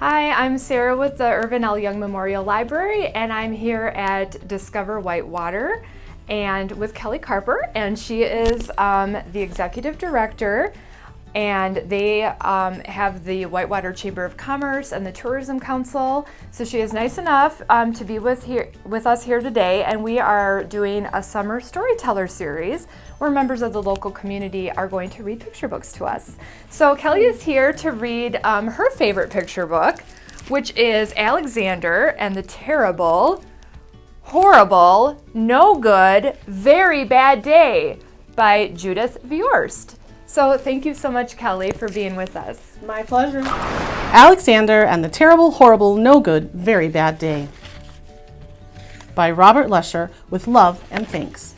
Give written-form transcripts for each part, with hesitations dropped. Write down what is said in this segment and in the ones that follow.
Hi, I'm Sarah with the Irvin L. Young Memorial Library, and I'm here at Discover Whitewater and with Kellie Carper, and she is the executive director, and they have the Whitewater Chamber of Commerce and the Tourism Council. So she is nice enough to be with us here today, and we are doing a summer storyteller series where members of the local community are going to read picture books to us. So Kellie is here to read her favorite picture book, which is Alexander and the Terrible, Horrible, No Good, Very Bad Day by Judith Viorst. So thank you so much, Kellie, for being with us. My pleasure. Alexander and the Terrible, Horrible, No Good, Very Bad Day by Robert Lesher, with love and thanks.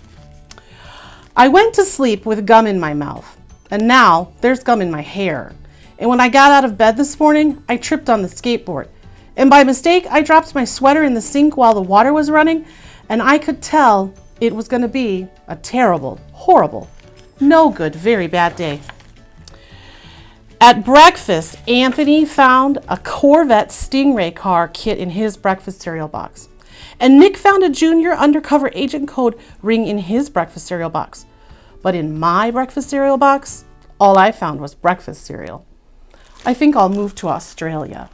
I went to sleep with gum in my mouth, and now there's gum in my hair. And when I got out of bed this morning, I tripped on the skateboard. And by mistake, I dropped my sweater in the sink while the water was running, and I could tell it was going to be a terrible, horrible, no good, very bad day. At breakfast, Anthony found a Corvette Stingray car kit in his breakfast cereal box. And Nick found a junior undercover agent code ring in his breakfast cereal box. But in my breakfast cereal box, all I found was breakfast cereal. I think I'll move to Australia.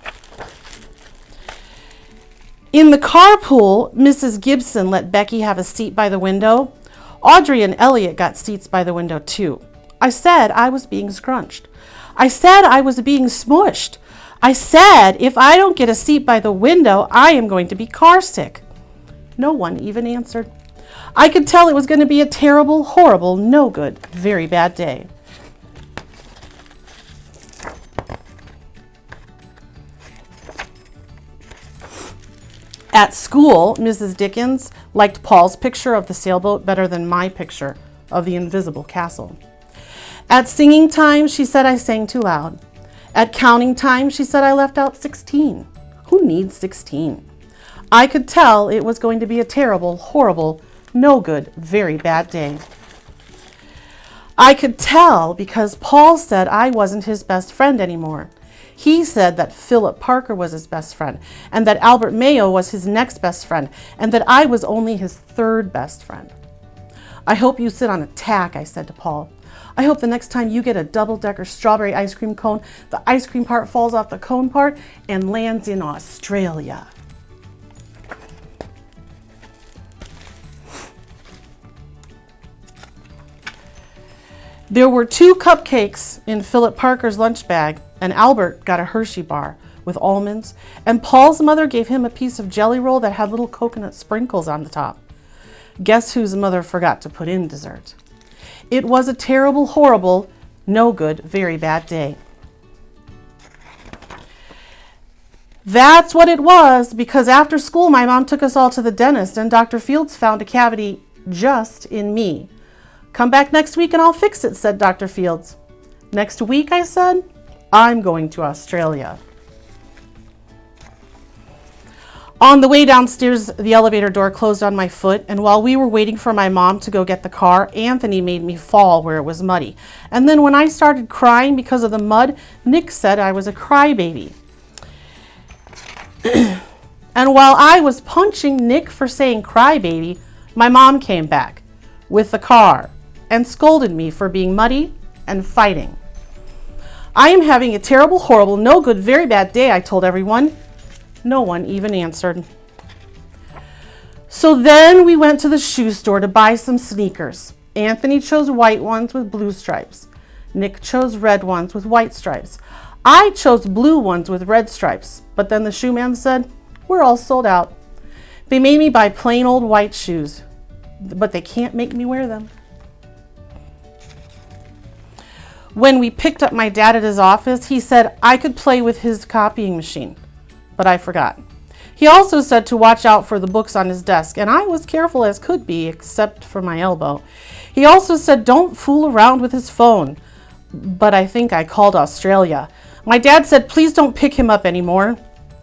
In the carpool, Mrs. Gibson let Becky have a seat by the window. Audrey and Elliot got seats by the window too. I said I was being scrunched. I said I was being smushed. I said if I don't get a seat by the window, I am going to be car sick. No one even answered. I could tell it was going to be a terrible, horrible, no good, very bad day. At school, Mrs. Dickens liked Paul's picture of the sailboat better than my picture of the invisible castle. At singing time, she said I sang too loud. At counting time, she said I left out 16. Who needs 16? I could tell it was going to be a terrible, horrible, no good, very bad day. I could tell because Paul said I wasn't his best friend anymore. He said that Philip Parker was his best friend, and that Albert Mayo was his next best friend, and that I was only his third best friend. I hope you sit on a tack, I said to Paul. I hope the next time you get a double-decker strawberry ice cream cone, the ice cream part falls off the cone part and lands in Australia. There were 2 cupcakes in Philip Parker's lunch bag, and Albert got a Hershey bar with almonds, and Paul's mother gave him a piece of jelly roll that had little coconut sprinkles on the top. Guess whose mother forgot to put in dessert? It was a terrible, horrible, no good, very bad day. That's what it was, because after school my mom took us all to the dentist, and Dr. Fields found a cavity just in me. Come back next week and I'll fix it, said Dr. Fields. Next week, I said, I'm going to Australia. On the way downstairs, the elevator door closed on my foot, and while we were waiting for my mom to go get the car, Anthony made me fall where it was muddy. And then when I started crying because of the mud, Nick said I was a crybaby. And while I was punching Nick for saying crybaby, my mom came back with the car and scolded me for being muddy and fighting. I am having a terrible, horrible, no good, very bad day, I told everyone. No one even answered. So then we went to the shoe store to buy some sneakers. Anthony chose white ones with blue stripes. Nick chose red ones with white stripes. I chose blue ones with red stripes, but then the shoe man said, we're all sold out. They made me buy plain old white shoes, but they can't make me wear them. When we picked up my dad at his office, he said I could play with his copying machine, but I forgot. He also said to watch out for the books on his desk, and I was careful as could be, except for my elbow. He also said don't fool around with his phone, but I think I called Australia. My dad said please don't pick him up anymore.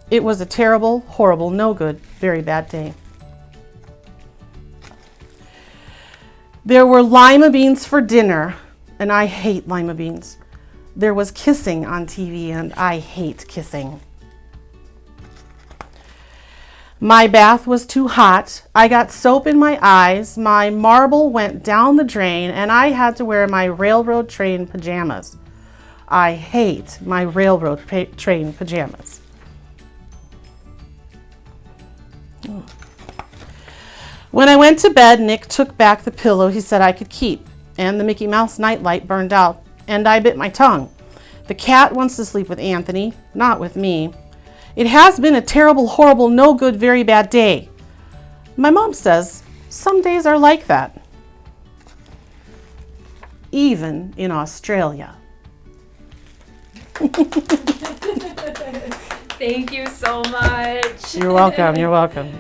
It was a terrible, horrible, no good, very bad day. There were lima beans for dinner, and I hate lima beans. There was kissing on TV, and I hate kissing. My bath was too hot. I got soap in my eyes. My marble went down the drain, and I had to wear my railroad train pajamas. I hate my railroad train pajamas. When I went to bed, Nick took back the pillow he said I could keep, and the Mickey Mouse nightlight burned out, and I bit my tongue. The cat wants to sleep with Anthony, not with me. It has been a terrible, horrible, no good, very bad day. My mom says some days are like that, even in Australia. Thank you so much. You're welcome. You're welcome.